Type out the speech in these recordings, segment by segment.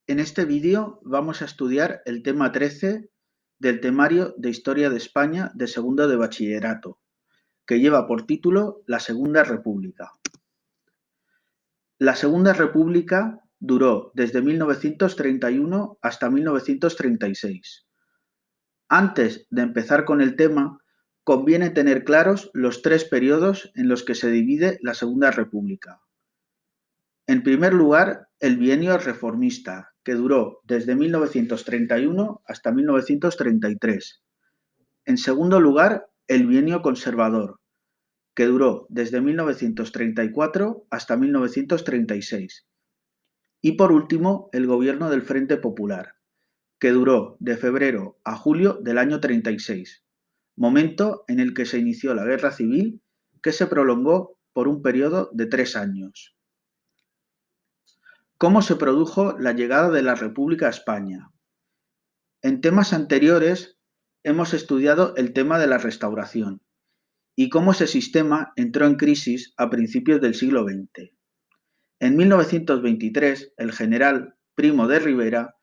En este vídeo vamos a estudiar el tema 13 del temario de Historia de España de segundo de bachillerato, que lleva por título La Segunda República. La Segunda República duró desde 1931 hasta 1936. Antes de empezar con el tema, conviene tener claros los tres periodos en los que se divide la Segunda República. En primer lugar, el bienio reformista, que duró desde 1931 hasta 1933. En segundo lugar, el bienio conservador, que duró desde 1934 hasta 1936. Y por último, el gobierno del Frente Popular, que duró de febrero a julio del año 36, momento en el que se inició la Guerra Civil, que se prolongó por un periodo de 3 años. ¿Cómo se produjo la llegada de la República a España? En temas anteriores hemos estudiado el tema de la Restauración y cómo ese sistema entró en crisis a principios del siglo XX. En 1923, el general Primo de Rivera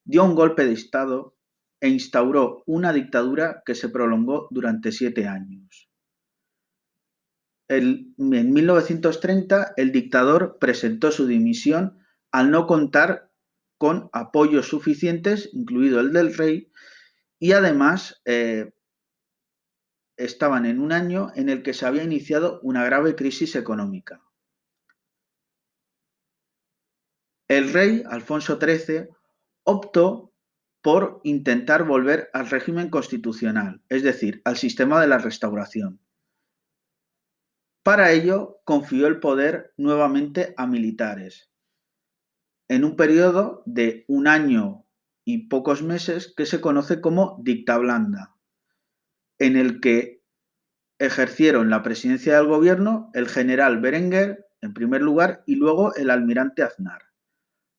dio un golpe de Estado e instauró una dictadura que se prolongó durante 7 años. En 1930, el dictador presentó su dimisión al no contar con apoyos suficientes, incluido el del rey, y además estaban en un año en el que se había iniciado una grave crisis económica. El rey, Alfonso XIII, optó por intentar volver al régimen constitucional, es decir, al sistema de la Restauración. Para ello, confió el poder nuevamente a militares, en un periodo de un año y pocos meses que se conoce como dictablanda, en el que ejercieron la presidencia del gobierno el general Berenguer, en primer lugar, y luego el almirante Aznar.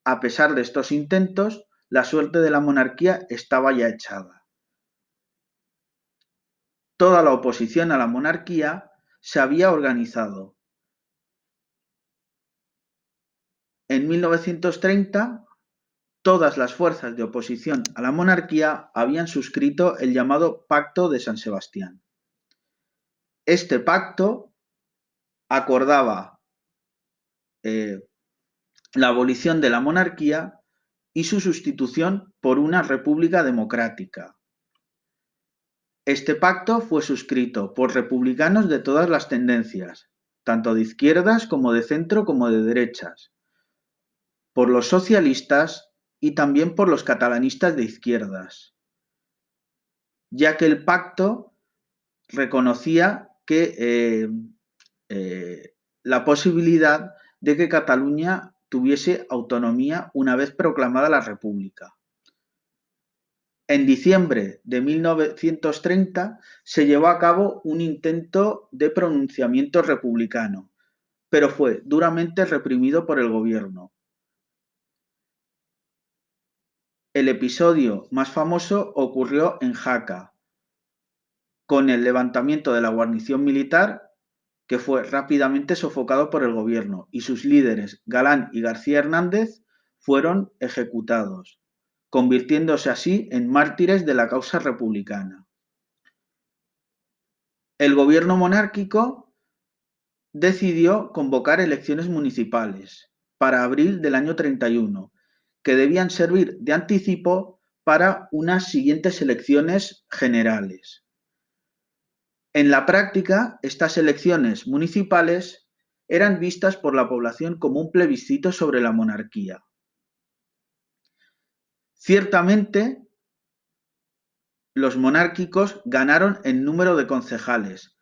A pesar de estos intentos, la suerte de la monarquía estaba ya echada. Toda la oposición a la monarquía se había organizado. En 1930, todas las fuerzas de oposición a la monarquía habían suscrito el llamado Pacto de San Sebastián. Este pacto acordaba la abolición de la monarquía y su sustitución por una república democrática. Este pacto fue suscrito por republicanos de todas las tendencias, tanto de izquierdas como de centro como de derechas, por los socialistas y también por los catalanistas de izquierdas, ya que el pacto reconocía que la posibilidad de que Cataluña tuviese autonomía una vez proclamada la República. En diciembre de 1930 se llevó a cabo un intento de pronunciamiento republicano, pero fue duramente reprimido por el gobierno. El episodio más famoso ocurrió en Jaca, con el levantamiento de la guarnición militar, que fue rápidamente sofocado por el gobierno, y sus líderes, Galán y García Hernández, fueron ejecutados, convirtiéndose así en mártires de la causa republicana. El gobierno monárquico decidió convocar elecciones municipales para abril del año 31, que debían servir de anticipo para unas siguientes elecciones generales. En la práctica, estas elecciones municipales eran vistas por la población como un plebiscito sobre la monarquía. Ciertamente, los monárquicos ganaron en número de concejales,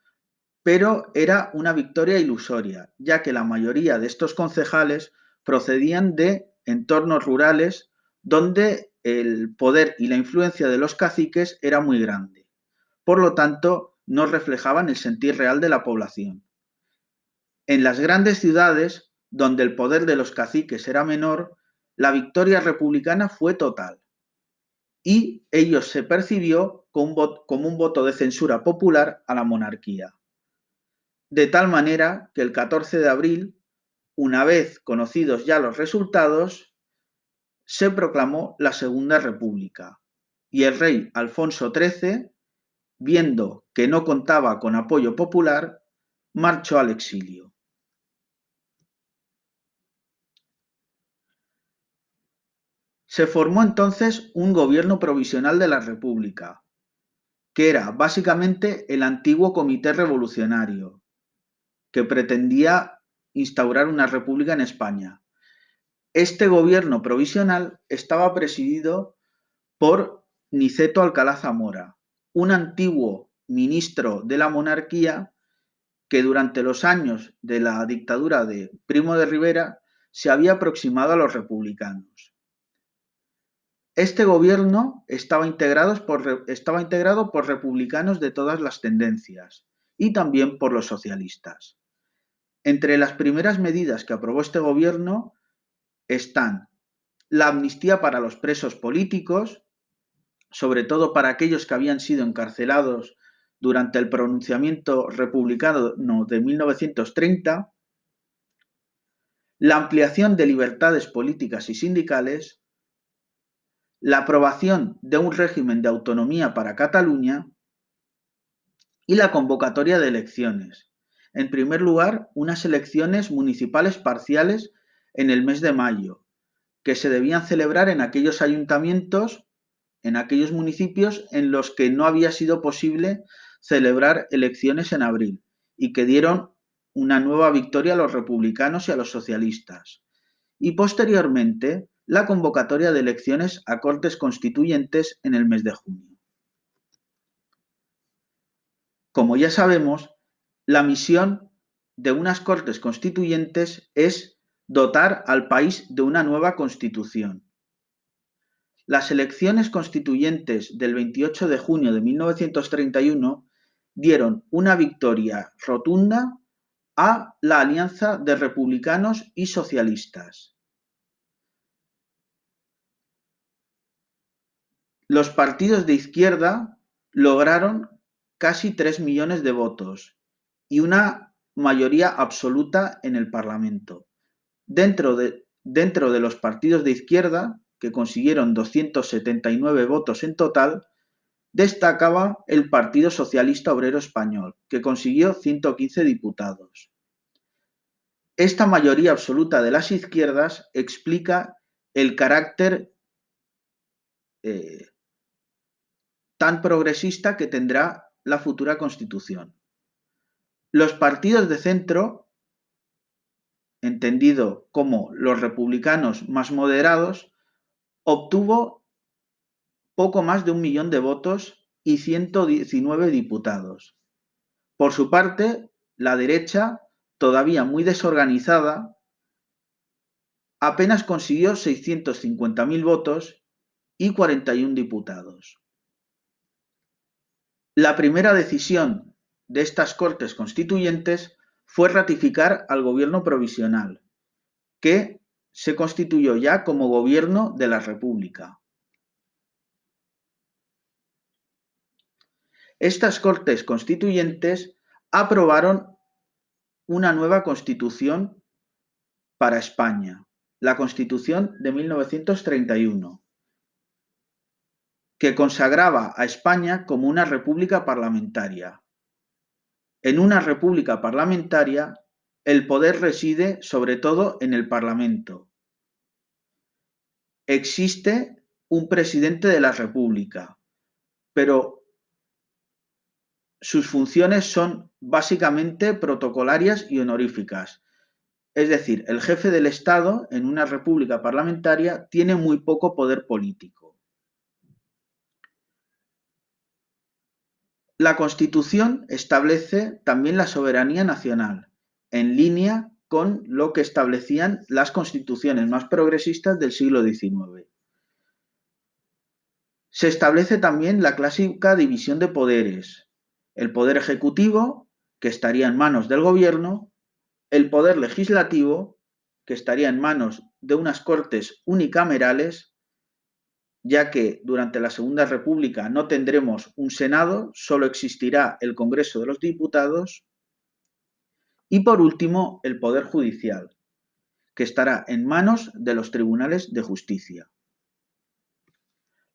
pero era una victoria ilusoria, ya que la mayoría de estos concejales procedían de entornos rurales donde el poder y la influencia de los caciques era muy grande. Por lo tanto, no reflejaban el sentir real de la población. En las grandes ciudades, donde el poder de los caciques era menor, la victoria republicana fue total y ello se percibió como un voto de censura popular a la monarquía. De tal manera que el 14 de abril, una vez conocidos ya los resultados, se proclamó la Segunda República y el rey Alfonso XIII, viendo que no contaba con apoyo popular, marchó al exilio. Se formó entonces un gobierno provisional de la República, que era básicamente el antiguo Comité Revolucionario, que pretendía instaurar una república en España. Este gobierno provisional estaba presidido por Niceto Alcalá Zamora, un antiguo ministro de la monarquía que durante los años de la dictadura de Primo de Rivera se había aproximado a los republicanos. Este gobierno estaba integrado por republicanos de todas las tendencias y también por los socialistas. Entre las primeras medidas que aprobó este gobierno están la amnistía para los presos políticos, sobre todo para aquellos que habían sido encarcelados durante el pronunciamiento republicano de 1930, la ampliación de libertades políticas y sindicales, la aprobación de un régimen de autonomía para Cataluña y la convocatoria de elecciones. En primer lugar, unas elecciones municipales parciales en el mes de mayo, que se debían celebrar en aquellos ayuntamientos, en aquellos municipios en los que no había sido posible celebrar elecciones en abril y que dieron una nueva victoria a los republicanos y a los socialistas. Y posteriormente, la convocatoria de elecciones a Cortes Constituyentes en el mes de junio. Como ya sabemos, la misión de unas Cortes Constituyentes es dotar al país de una nueva Constitución. Las elecciones constituyentes del 28 de junio de 1931 dieron una victoria rotunda a la alianza de republicanos y socialistas. Los partidos de izquierda lograron casi 3 millones de votos y una mayoría absoluta en el Parlamento. Dentro de los partidos de izquierda, que consiguieron 279 votos en total, destacaba el Partido Socialista Obrero Español, que consiguió 115 diputados. Esta mayoría absoluta de las izquierdas explica el carácter tan progresista que tendrá la futura Constitución. Los partidos de centro, entendido como los republicanos más moderados, obtuvo poco más de 1 millón de votos y 119 diputados. Por su parte, la derecha, todavía muy desorganizada, apenas consiguió 650.000 votos y 41 diputados. La primera decisión de estas Cortes Constituyentes fue ratificar al gobierno provisional, que se constituyó ya como gobierno de la República. Estas Cortes Constituyentes aprobaron una nueva Constitución para España, la Constitución de 1931, que consagraba a España como una república parlamentaria. En una república parlamentaria, el poder reside sobre todo en el Parlamento. Existe un presidente de la República, pero sus funciones son básicamente protocolarias y honoríficas. Es decir, el jefe del Estado en una república parlamentaria tiene muy poco poder político. La Constitución establece también la soberanía nacional, en línea con lo que establecían las constituciones más progresistas del siglo XIX. Se establece también la clásica división de poderes: el poder ejecutivo, que estaría en manos del gobierno; el poder legislativo, que estaría en manos de unas Cortes unicamerales, ya que durante la Segunda República no tendremos un Senado, solo existirá el Congreso de los Diputados; y por último, el Poder Judicial, que estará en manos de los tribunales de justicia.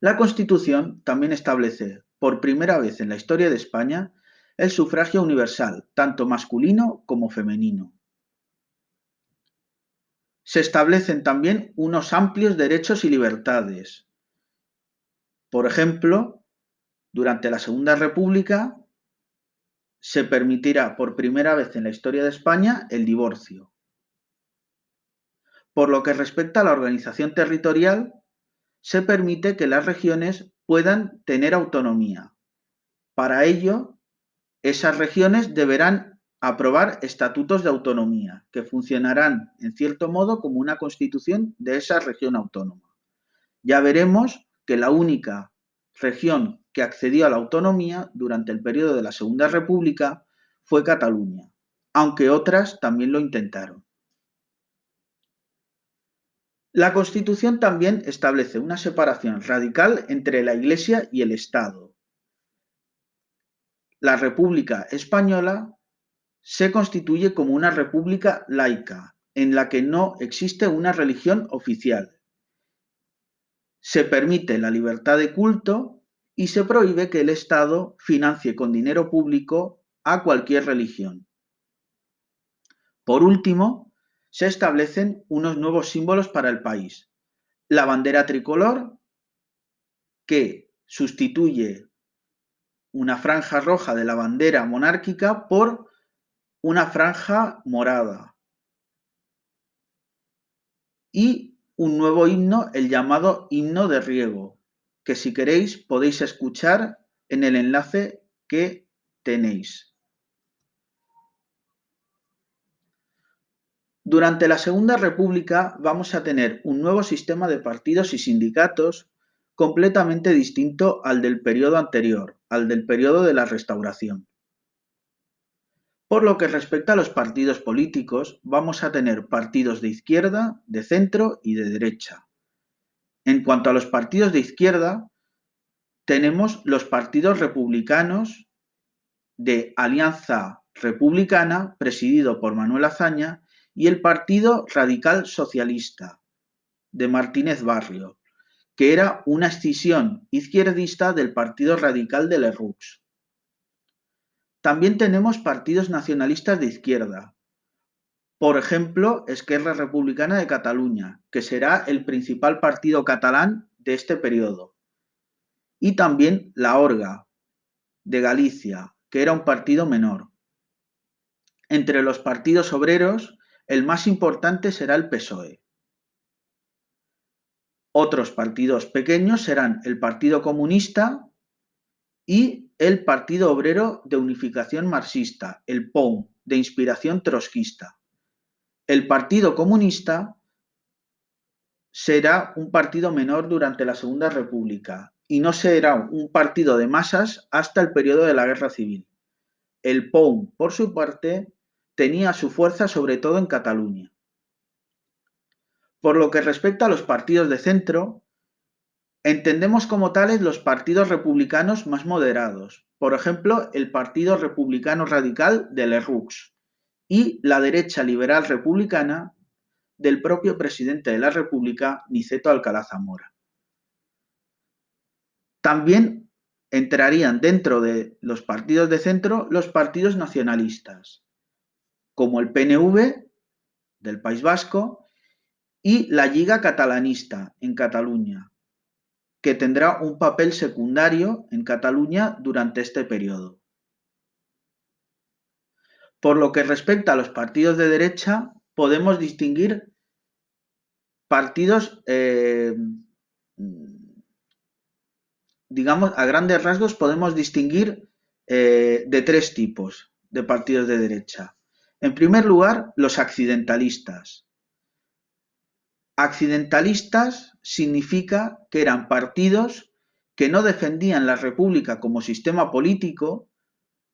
La Constitución también establece, por primera vez en la historia de España, el sufragio universal, tanto masculino como femenino. Se establecen también unos amplios derechos y libertades. Por ejemplo, durante la Segunda República se permitirá por primera vez en la historia de España el divorcio. Por lo que respecta a la organización territorial, se permite que las regiones puedan tener autonomía. Para ello, esas regiones deberán aprobar estatutos de autonomía, que funcionarán, en cierto modo, como una constitución de esa región autónoma. Ya veremos que la única región que accedió a la autonomía durante el periodo de la Segunda República fue Cataluña, aunque otras también lo intentaron. La Constitución también establece una separación radical entre la Iglesia y el Estado. La República Española se constituye como una república laica, en la que no existe una religión oficial. Se permite la libertad de culto y se prohíbe que el Estado financie con dinero público a cualquier religión. Por último, se establecen unos nuevos símbolos para el país. La bandera tricolor, que sustituye una franja roja de la bandera monárquica por una franja morada. Y un nuevo himno, el llamado himno de riego, que si queréis podéis escuchar en el enlace que tenéis. Durante la Segunda República vamos a tener un nuevo sistema de partidos y sindicatos completamente distinto al del periodo anterior, al del periodo de la Restauración. Por lo que respecta a los partidos políticos, vamos a tener partidos de izquierda, de centro y de derecha. En cuanto a los partidos de izquierda, tenemos los partidos republicanos de Alianza Republicana, presidido por Manuel Azaña, y el Partido Radical Socialista, de Martínez Barrio, que era una escisión izquierdista del Partido Radical de Lerroux. También tenemos partidos nacionalistas de izquierda, por ejemplo, Esquerra Republicana de Cataluña, que será el principal partido catalán de este periodo, y también la Orga, de Galicia, que era un partido menor. Entre los partidos obreros, el más importante será el PSOE. Otros partidos pequeños serán el Partido Comunista y el Partido Obrero de Unificación Marxista, el POUM, de inspiración trotskista. El Partido Comunista será un partido menor durante la Segunda República y no será un partido de masas hasta el periodo de la Guerra Civil. El POUM, por su parte, tenía su fuerza sobre todo en Cataluña. Por lo que respecta a los partidos de centro, entendemos como tales los partidos republicanos más moderados, por ejemplo, el Partido Republicano Radical de Lerroux y la derecha liberal republicana del propio presidente de la República, Niceto Alcalá Zamora. También entrarían dentro de los partidos de centro los partidos nacionalistas, como el PNV del País Vasco y la Lliga Catalanista en Cataluña, que tendrá un papel secundario en Cataluña durante este periodo. Por lo que respecta a los partidos de derecha, podemos distinguir partidos, digamos, a grandes rasgos podemos distinguir de tres tipos de partidos de derecha. En primer lugar, los accidentalistas. Accidentalistas significa que eran partidos que no defendían la república como sistema político,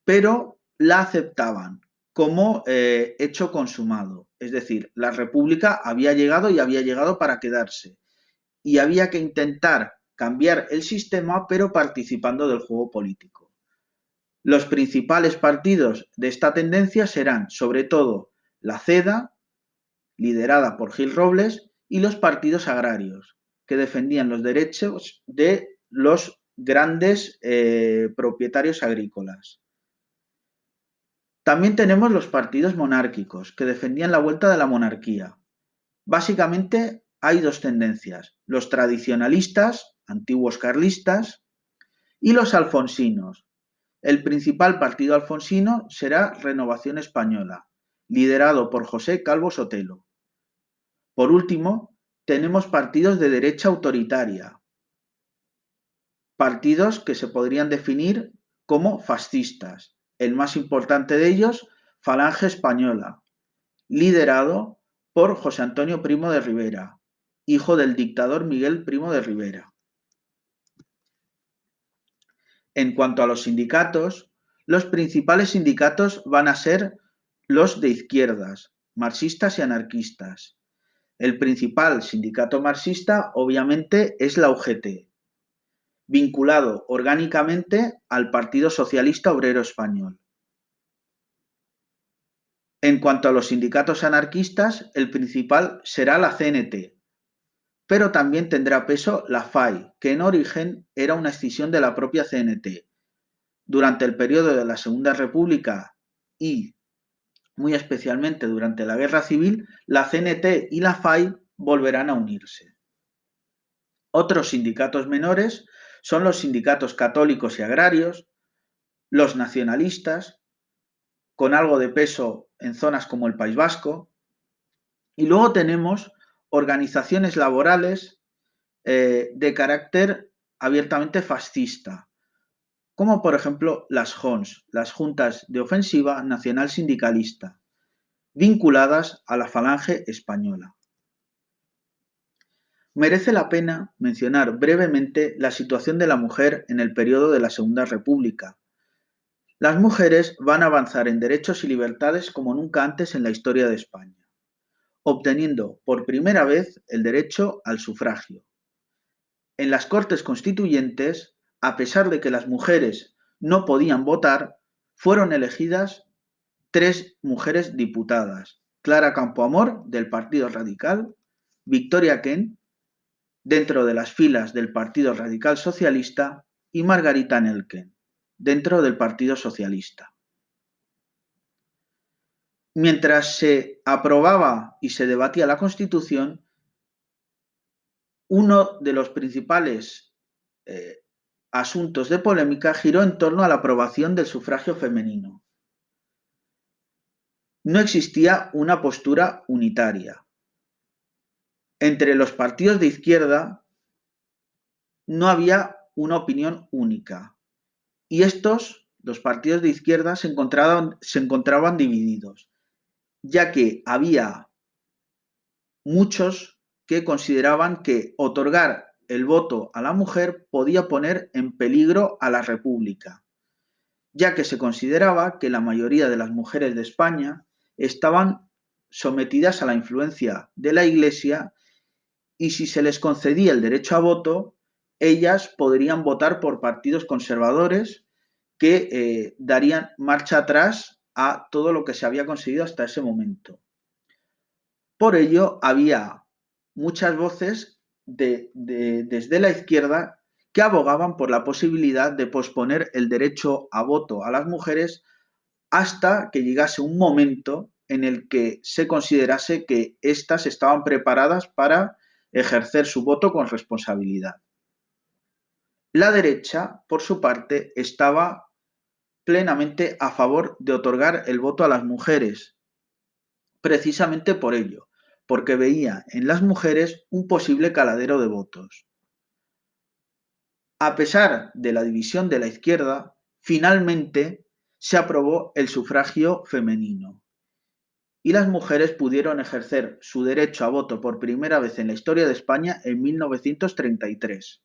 pero la aceptaban como hecho consumado. Es decir, la república había llegado y había llegado para quedarse. Y había que intentar cambiar el sistema, pero participando del juego político. Los principales partidos de esta tendencia serán, sobre todo, la CEDA, liderada por Gil Robles, y los partidos agrarios, que defendían los derechos de los grandes propietarios agrícolas. También tenemos los partidos monárquicos, que defendían la vuelta de la monarquía. Básicamente hay dos tendencias, los tradicionalistas, antiguos carlistas, y los alfonsinos. El principal partido alfonsino será Renovación Española, liderado por José Calvo Sotelo. Por último, tenemos partidos de derecha autoritaria, partidos que se podrían definir como fascistas. El más importante de ellos, Falange Española, liderado por José Antonio Primo de Rivera, hijo del dictador Miguel Primo de Rivera. En cuanto a los sindicatos, los principales sindicatos van a ser los de izquierdas, marxistas y anarquistas. El principal sindicato marxista, obviamente, es la UGT, vinculado orgánicamente al Partido Socialista Obrero Español. En cuanto a los sindicatos anarquistas, el principal será la CNT, pero también tendrá peso la FAI, que en origen era una escisión de la propia CNT. Durante el periodo de la Segunda República y muy especialmente durante la Guerra Civil, la CNT y la FAI volverán a unirse. Otros sindicatos menores son los sindicatos católicos y agrarios, los nacionalistas, con algo de peso en zonas como el País Vasco, y luego tenemos organizaciones laborales de carácter abiertamente fascista, como por ejemplo las JONS, las Juntas de Ofensiva Nacional Sindicalista, vinculadas a la Falange Española. Merece la pena mencionar brevemente la situación de la mujer en el periodo de la Segunda República. Las mujeres van a avanzar en derechos y libertades como nunca antes en la historia de España, obteniendo por primera vez el derecho al sufragio. En las Cortes Constituyentes, a pesar de que las mujeres no podían votar, fueron elegidas 3 mujeres diputadas: Clara Campoamor, del Partido Radical; Victoria Kent, dentro de las filas del Partido Radical Socialista; y Margarita Nelken, dentro del Partido Socialista. Mientras se aprobaba y se debatía la Constitución, uno de los principales asuntos de polémica giró en torno a la aprobación del sufragio femenino. No existía una postura unitaria. Entre los partidos de izquierda no había una opinión única. Y estos, los partidos de izquierda, se encontraban divididos, ya que había muchos que consideraban que otorgar el voto a la mujer podía poner en peligro a la República, ya que se consideraba que la mayoría de las mujeres de España estaban sometidas a la influencia de la Iglesia y si se les concedía el derecho a voto, ellas podrían votar por partidos conservadores que darían marcha atrás a todo lo que se había conseguido hasta ese momento. Por ello, había muchas voces desde la izquierda que abogaban por la posibilidad de posponer el derecho a voto a las mujeres hasta que llegase un momento en el que se considerase que éstas estaban preparadas para ejercer su voto con responsabilidad. La derecha, por su parte, estaba plenamente a favor de otorgar el voto a las mujeres, precisamente por ello, porque veía en las mujeres un posible caladero de votos. A pesar de la división de la izquierda, finalmente se aprobó el sufragio femenino y las mujeres pudieron ejercer su derecho a voto por primera vez en la historia de España en 1933.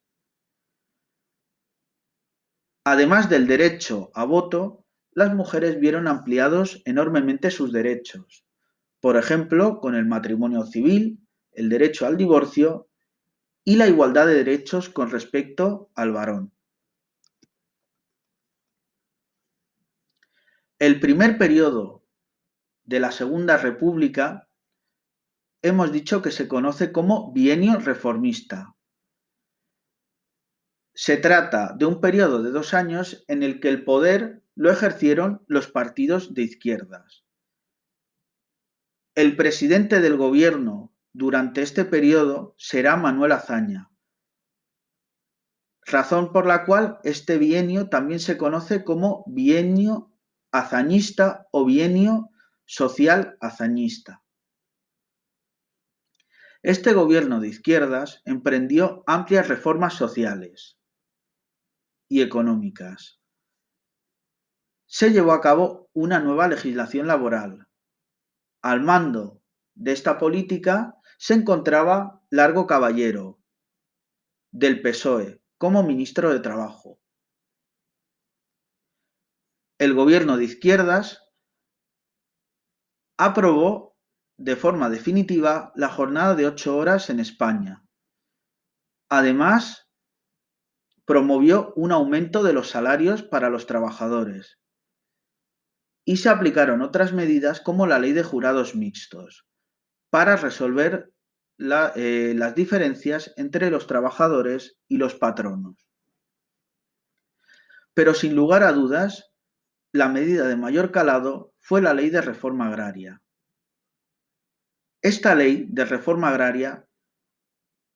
Además del derecho a voto, las mujeres vieron ampliados enormemente sus derechos, por ejemplo, con el matrimonio civil, el derecho al divorcio y la igualdad de derechos con respecto al varón. El primer periodo de la Segunda República hemos dicho que se conoce como bienio reformista. Se trata de un periodo de 2 años en el que el poder lo ejercieron los partidos de izquierdas. El presidente del gobierno durante este periodo será Manuel Azaña, razón por la cual este bienio también se conoce como bienio azañista o bienio social azañista. Este gobierno de izquierdas emprendió amplias reformas sociales y económicas. Se llevó a cabo una nueva legislación laboral. Al mando de esta política se encontraba Largo Caballero, del PSOE, como ministro de Trabajo. El gobierno de izquierdas aprobó de forma definitiva la jornada de 8 horas en España. Además, promovió un aumento de los salarios para los trabajadores y se aplicaron otras medidas como la ley de jurados mixtos para resolver las diferencias entre los trabajadores y los patronos. Pero sin lugar a dudas, la medida de mayor calado fue la ley de reforma agraria. Esta ley de reforma agraria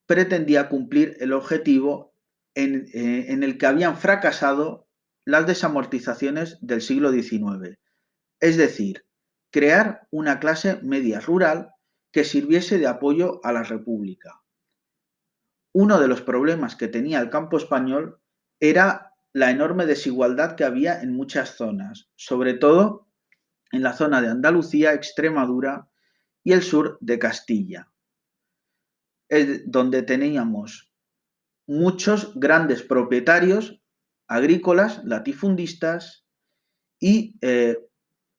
pretendía cumplir el objetivo en el que habían fracasado las desamortizaciones del siglo XIX, es decir, crear una clase media rural que sirviese de apoyo a la República. Uno de los problemas que tenía el campo español era la enorme desigualdad que había en muchas zonas, sobre todo en la zona de Andalucía, Extremadura y el sur de Castilla, donde teníamos muchos grandes propietarios agrícolas, latifundistas y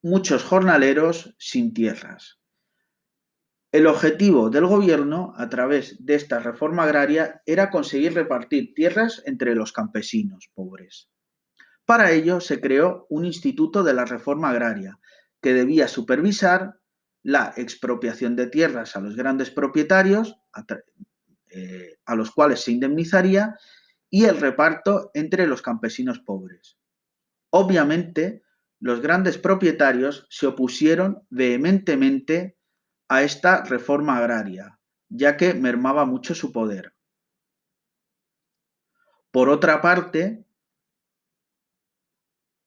muchos jornaleros sin tierras. El objetivo del gobierno, a través de esta reforma agraria, era conseguir repartir tierras entre los campesinos pobres. Para ello se creó un instituto de la reforma agraria, que debía supervisar la expropiación de tierras a los grandes propietarios, a los cuales se indemnizaría, y el reparto entre los campesinos pobres. Obviamente, los grandes propietarios se opusieron vehementemente a esta reforma agraria, ya que mermaba mucho su poder. Por otra parte,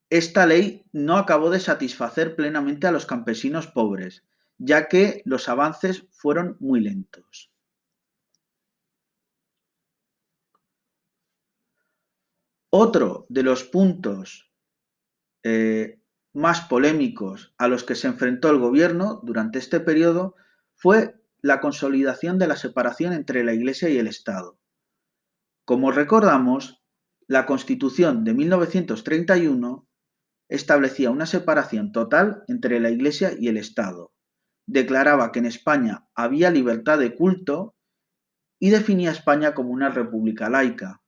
esta ley no acabó de satisfacer plenamente a los campesinos pobres, ya que los avances fueron muy lentos. Otro de los puntos más polémicos a los que se enfrentó el gobierno durante este periodo fue la consolidación de la separación entre la Iglesia y el Estado. Como recordamos, la Constitución de 1931 establecía una separación total entre la Iglesia y el Estado, declaraba que en España había libertad de culto y definía a España como una república laica,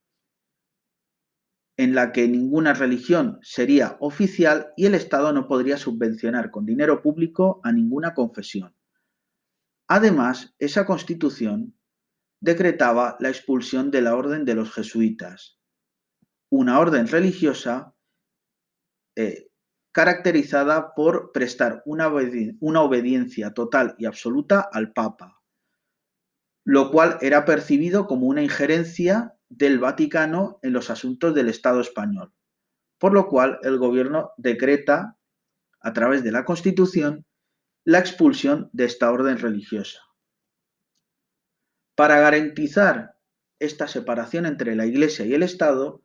en la que ninguna religión sería oficial y el Estado no podría subvencionar con dinero público a ninguna confesión. Además, esa Constitución decretaba la expulsión de la Orden de los Jesuitas, una orden religiosa caracterizada por prestar una obediencia total y absoluta al Papa, lo cual era percibido como una injerencia del Vaticano en los asuntos del Estado español, por lo cual el gobierno decreta, a través de la Constitución, la expulsión de esta orden religiosa. Para garantizar esta separación entre la Iglesia y el Estado,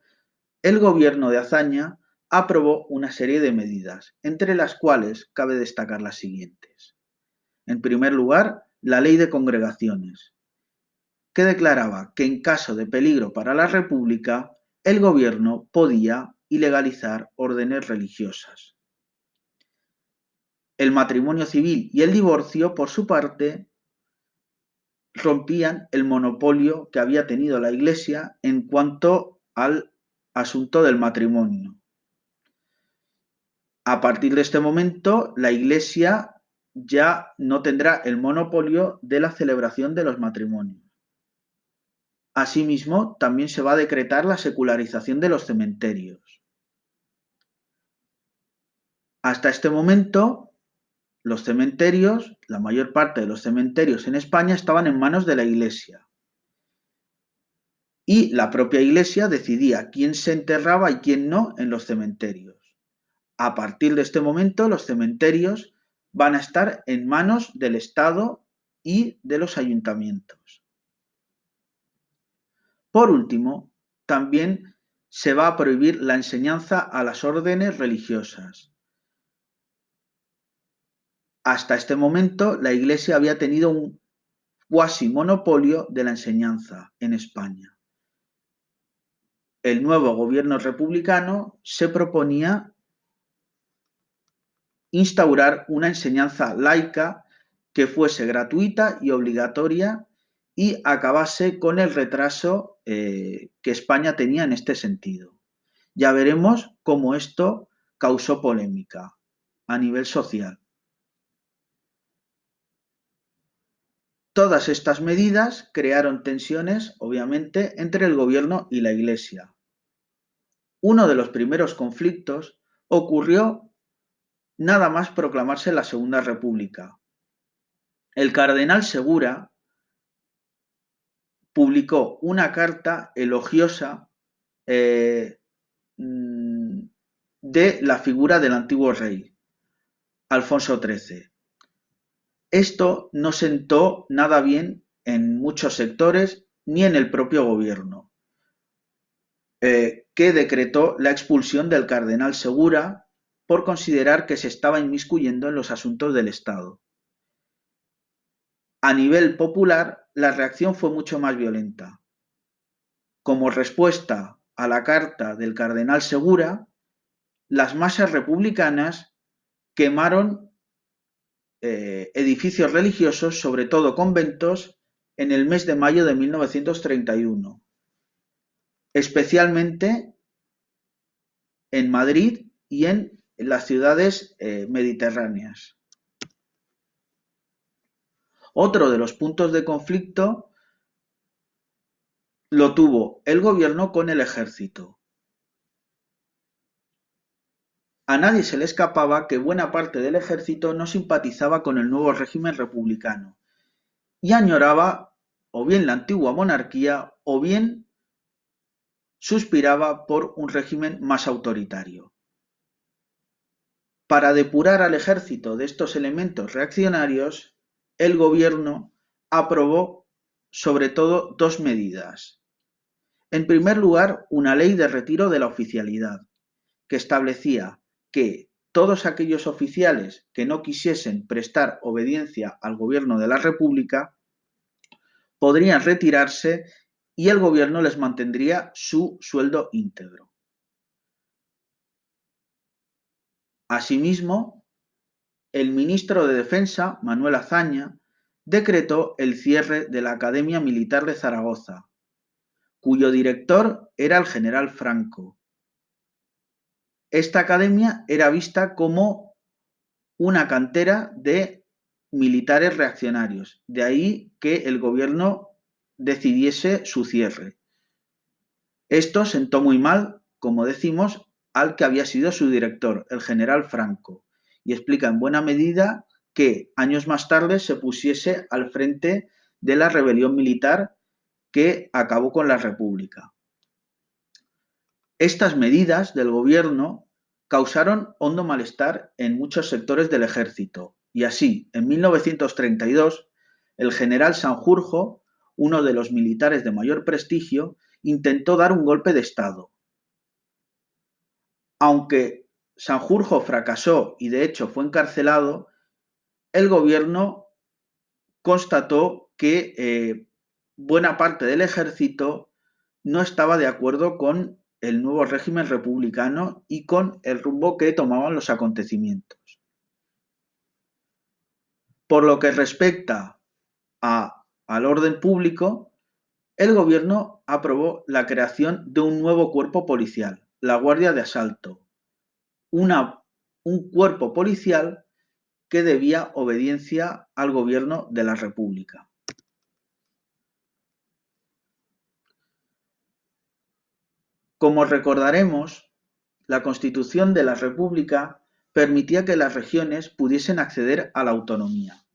el gobierno de Azaña aprobó una serie de medidas, entre las cuales cabe destacar las siguientes. En primer lugar, la Ley de Congregaciones, que declaraba que en caso de peligro para la República, el gobierno podía ilegalizar órdenes religiosas. El matrimonio civil y el divorcio, por su parte, rompían el monopolio que había tenido la Iglesia en cuanto al asunto del matrimonio. A partir de este momento, la Iglesia ya no tendrá el monopolio de la celebración de los matrimonios. Asimismo, también se va a decretar la secularización de los cementerios. Hasta este momento, los cementerios, la mayor parte de los cementerios en España estaban en manos de la Iglesia. Y la propia Iglesia decidía quién se enterraba y quién no en los cementerios. A partir de este momento, los cementerios van a estar en manos del Estado y de los ayuntamientos. Por último, también se va a prohibir la enseñanza a las órdenes religiosas. Hasta este momento, la Iglesia había tenido un cuasi monopolio de la enseñanza en España. El nuevo gobierno republicano se proponía instaurar una enseñanza laica que fuese gratuita y obligatoria y acabase con el retraso que España tenía en este sentido. Ya veremos cómo esto causó polémica a nivel social. Todas estas medidas crearon tensiones, obviamente, entre el gobierno y la Iglesia. Uno de los primeros conflictos ocurrió nada más proclamarse la Segunda República. El cardenal Segura publicó una carta elogiosa de la figura del antiguo rey, Alfonso XIII. Esto no sentó nada bien en muchos sectores ni en el propio gobierno, que decretó la expulsión del cardenal Segura por considerar que se estaba inmiscuyendo en los asuntos del Estado. A nivel popular, la reacción fue mucho más violenta. Como respuesta a la carta del cardenal Segura, las masas republicanas quemaron edificios religiosos, sobre todo conventos, en el mes de mayo de 1931, especialmente en Madrid y en las ciudades mediterráneas. Otro de los puntos de conflicto lo tuvo el gobierno con el ejército. A nadie se le escapaba que buena parte del ejército no simpatizaba con el nuevo régimen republicano y añoraba o bien la antigua monarquía o bien suspiraba por un régimen más autoritario. Para depurar al ejército de estos elementos reaccionarios, el gobierno aprobó sobre todo dos medidas. En primer lugar, una ley de retiro de la oficialidad, que establecía que todos aquellos oficiales que no quisiesen prestar obediencia al gobierno de la República podrían retirarse y el gobierno les mantendría su sueldo íntegro. Asimismo, el ministro de Defensa, Manuel Azaña, decretó el cierre de la Academia Militar de Zaragoza, cuyo director era el general Franco. Esta academia era vista como una cantera de militares reaccionarios, de ahí que el gobierno decidiese su cierre. Esto sentó muy mal, como decimos, al que había sido su director, el general Franco, y explica en buena medida que años más tarde se pusiese al frente de la rebelión militar que acabó con la República. Estas medidas del gobierno causaron hondo malestar en muchos sectores del ejército, y así, en 1932, el general Sanjurjo, uno de los militares de mayor prestigio, intentó dar un golpe de Estado. Aunque Sanjurjo fracasó y de hecho fue encarcelado, el gobierno constató que buena parte del ejército no estaba de acuerdo con el nuevo régimen republicano y con el rumbo que tomaban los acontecimientos. Por lo que respecta al orden público, el gobierno aprobó la creación de un nuevo cuerpo policial, la Guardia de Asalto, un cuerpo policial que debía obediencia al gobierno de la República. Como recordaremos, la Constitución de la República permitía que las regiones pudiesen acceder a la autonomía.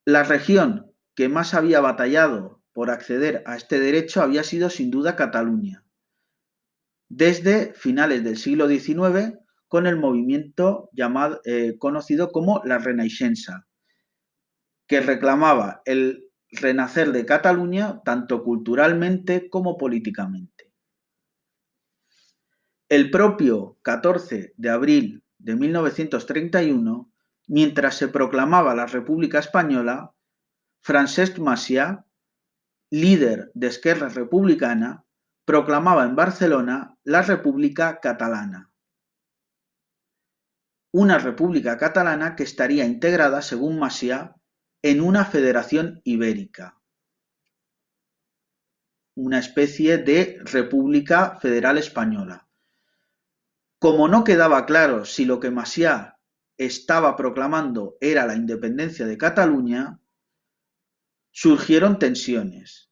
La región que más había batallado por acceder a este derecho había sido sin duda Cataluña, desde finales del siglo XIX con el movimiento conocido como la Renaixença, que reclamaba el renacer de Cataluña tanto culturalmente como políticamente. El propio 14 de abril de 1931, mientras se proclamaba la República Española, Francesc Macià, líder de Esquerra Republicana, proclamaba en Barcelona la República Catalana. Una república catalana que estaría integrada, según Macià, en una federación ibérica, una especie de República Federal Española. Como no quedaba claro si lo que Macià estaba proclamando era la independencia de Cataluña, surgieron tensiones,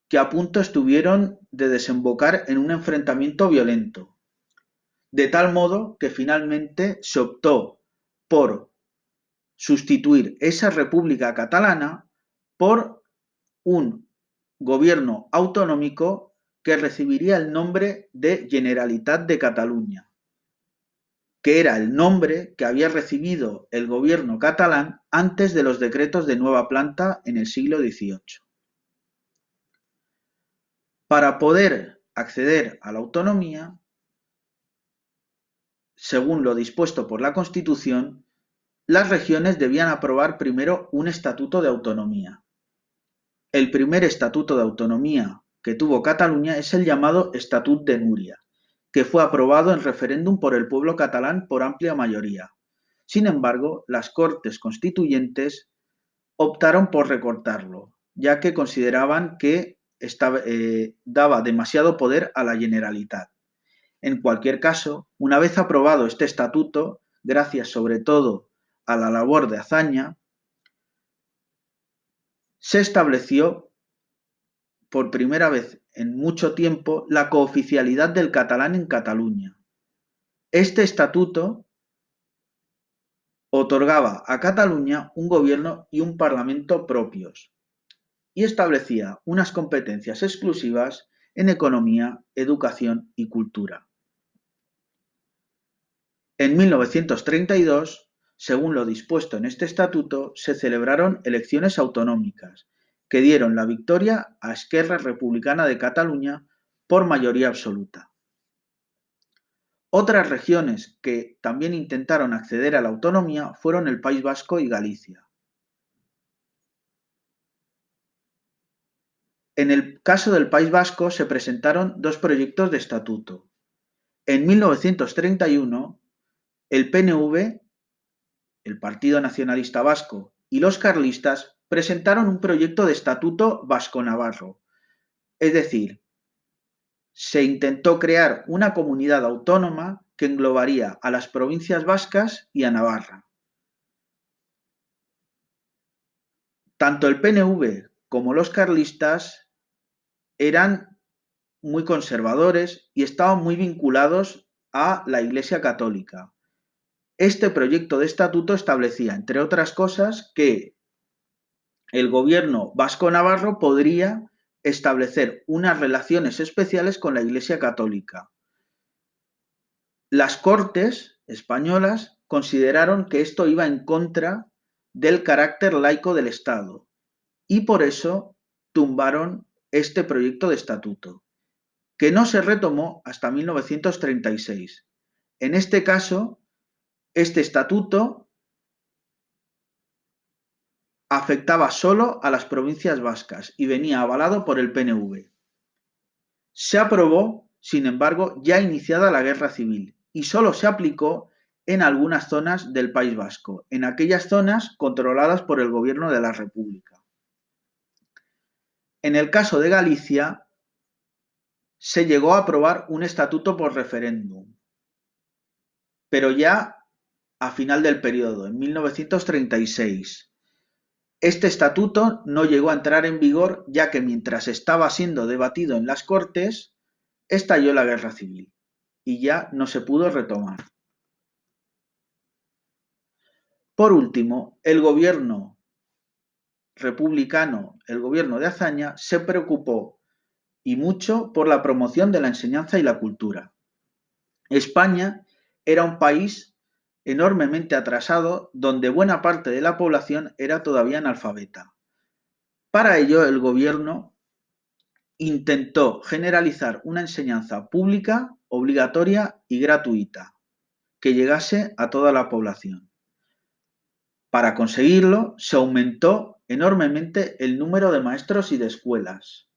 que a punto estuvieron de desembocar en un enfrentamiento violento, de tal modo que finalmente se optó por sustituir esa República Catalana por un gobierno autonómico que recibiría el nombre de Generalitat de Cataluña, que era el nombre que había recibido el gobierno catalán antes de los decretos de nueva planta en el siglo XVIII. Para poder acceder a la autonomía, según lo dispuesto por la Constitución, las regiones debían aprobar primero un estatuto de autonomía. El primer estatuto de autonomía que tuvo Cataluña es el llamado Estatut de Núria, que fue aprobado en referéndum por el pueblo catalán por amplia mayoría. Sin embargo, las Cortes Constituyentes optaron por recortarlo, ya que consideraban que daba demasiado poder a la Generalitat. En cualquier caso, una vez aprobado este estatuto, gracias sobre todo a la labor de Azaña, se estableció por primera vez en mucho tiempo la cooficialidad del catalán en Cataluña. Este estatuto otorgaba a Cataluña un gobierno y un parlamento propios y establecía unas competencias exclusivas en economía, educación y cultura. En 1932, según lo dispuesto en este estatuto, se celebraron elecciones autonómicas que dieron la victoria a Esquerra Republicana de Cataluña por mayoría absoluta. Otras regiones que también intentaron acceder a la autonomía fueron el País Vasco y Galicia. En el caso del País Vasco se presentaron dos proyectos de estatuto. En 1931, el PNV, el Partido Nacionalista Vasco, y los carlistas presentaron un proyecto de estatuto vasco-navarro, es decir, se intentó crear una comunidad autónoma que englobaría a las provincias vascas y a Navarra. Tanto el PNV como los carlistas eran muy conservadores y estaban muy vinculados a la Iglesia Católica. Este proyecto de estatuto establecía, entre otras cosas, que el gobierno vasco-navarro podría establecer unas relaciones especiales con la Iglesia Católica. Las Cortes españolas consideraron que esto iba en contra del carácter laico del Estado y por eso tumbaron este proyecto de estatuto, que no se retomó hasta 1936. En este caso, este estatuto afectaba solo a las provincias vascas y venía avalado por el PNV. Se aprobó, sin embargo, ya iniciada la Guerra Civil y solo se aplicó en algunas zonas del País Vasco, en aquellas zonas controladas por el Gobierno de la República. En el caso de Galicia, se llegó a aprobar un estatuto por referéndum, pero ya a final del periodo, en 1936. Este estatuto no llegó a entrar en vigor ya que mientras estaba siendo debatido en las Cortes, estalló la Guerra Civil y ya no se pudo retomar. Por último, el gobierno republicano, el gobierno de Azaña, se preocupó y mucho por la promoción de la enseñanza y la cultura. España era un país enormemente atrasado donde buena parte de la población era todavía analfabeta. Para ello, el gobierno intentó generalizar una enseñanza pública, obligatoria y gratuita, que llegase a toda la población. Para conseguirlo, se aumentó enormemente el número de maestros y de escuelas.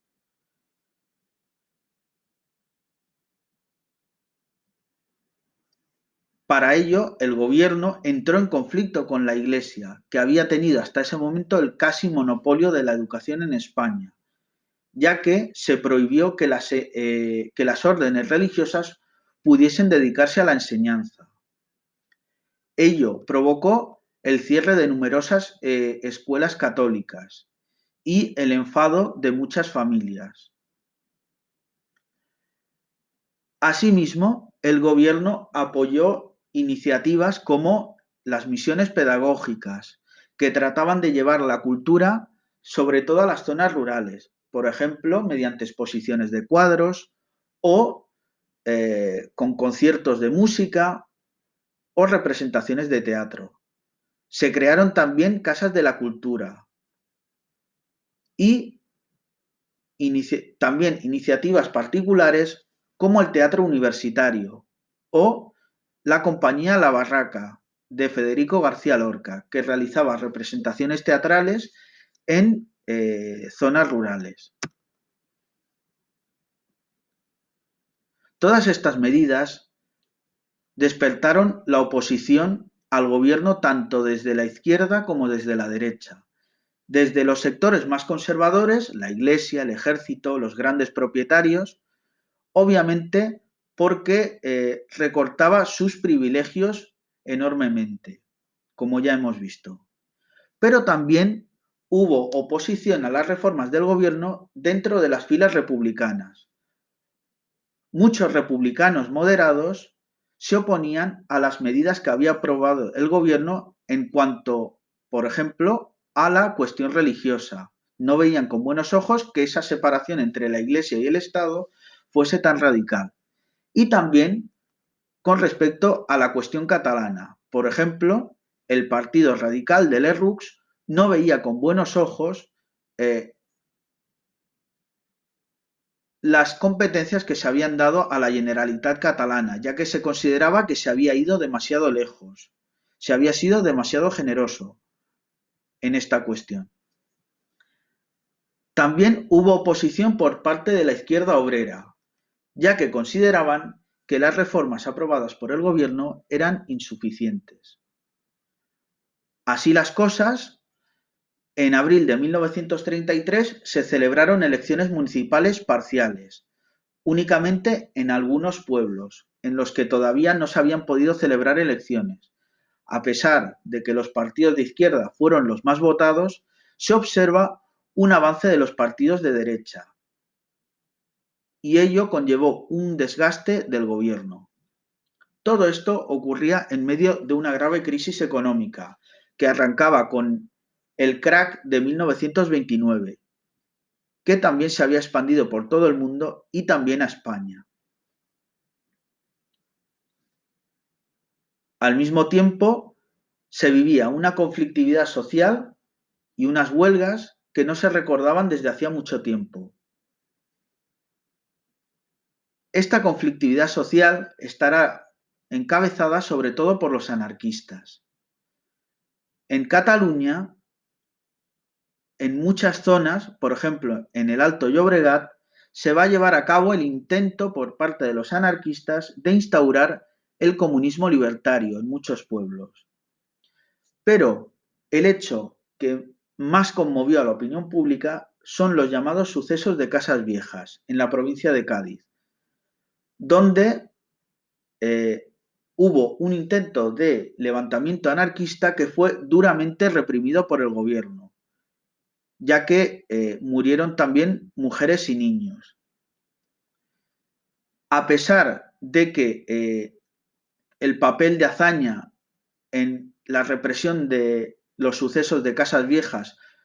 Para ello, el gobierno entró en conflicto con la Iglesia, que había tenido hasta ese momento el casi monopolio de la educación en España, ya que se prohibió que las órdenes religiosas pudiesen dedicarse a la enseñanza. Ello provocó el cierre de numerosas escuelas católicas y el enfado de muchas familias. Asimismo, el gobierno apoyó iniciativas como las misiones pedagógicas, que trataban de llevar la cultura sobre todo a las zonas rurales, por ejemplo, mediante exposiciones de cuadros o con conciertos de música o representaciones de teatro. Se crearon también casas de la cultura y también iniciativas particulares como el teatro universitario o la compañía La Barraca de Federico García Lorca, que realizaba representaciones teatrales en zonas rurales. Todas estas medidas despertaron la oposición al gobierno tanto desde la izquierda como desde la derecha. Desde los sectores más conservadores, la Iglesia, el ejército, los grandes propietarios, obviamente porque recortaba sus privilegios enormemente, como ya hemos visto. Pero también hubo oposición a las reformas del gobierno dentro de las filas republicanas. Muchos republicanos moderados se oponían a las medidas que había aprobado el gobierno en cuanto, por ejemplo, a la cuestión religiosa. No veían con buenos ojos que esa separación entre la Iglesia y el Estado fuese tan radical. Y también con respecto a la cuestión catalana. Por ejemplo, el Partido Radical de Lerroux no veía con buenos ojos las competencias que se habían dado a la Generalitat catalana, ya que se consideraba que se había ido demasiado lejos, se había sido demasiado generoso en esta cuestión. También hubo oposición por parte de la izquierda obrera, ya que consideraban que las reformas aprobadas por el gobierno eran insuficientes. Así las cosas, en abril de 1933 se celebraron elecciones municipales parciales, únicamente en algunos pueblos, en los que todavía no se habían podido celebrar elecciones. A pesar de que los partidos de izquierda fueron los más votados, se observa un avance de los partidos de derecha, y ello conllevó un desgaste del gobierno. Todo esto ocurría en medio de una grave crisis económica, que arrancaba con el crack de 1929, que también se había expandido por todo el mundo y también a España. Al mismo tiempo, se vivía una conflictividad social y unas huelgas que no se recordaban desde hacía mucho tiempo. Esta conflictividad social estará encabezada sobre todo por los anarquistas. En Cataluña, en muchas zonas, por ejemplo en el Alto Llobregat, se va a llevar a cabo el intento por parte de los anarquistas de instaurar el comunismo libertario en muchos pueblos. Pero el hecho que más conmovió a la opinión pública son los llamados sucesos de Casas Viejas, en la provincia de Cádiz, donde hubo un intento de levantamiento anarquista que fue duramente reprimido por el gobierno. ya que murieron también mujeres y niños. A pesar de que el papel de Azaña en la represión de los sucesos de Casas Viejas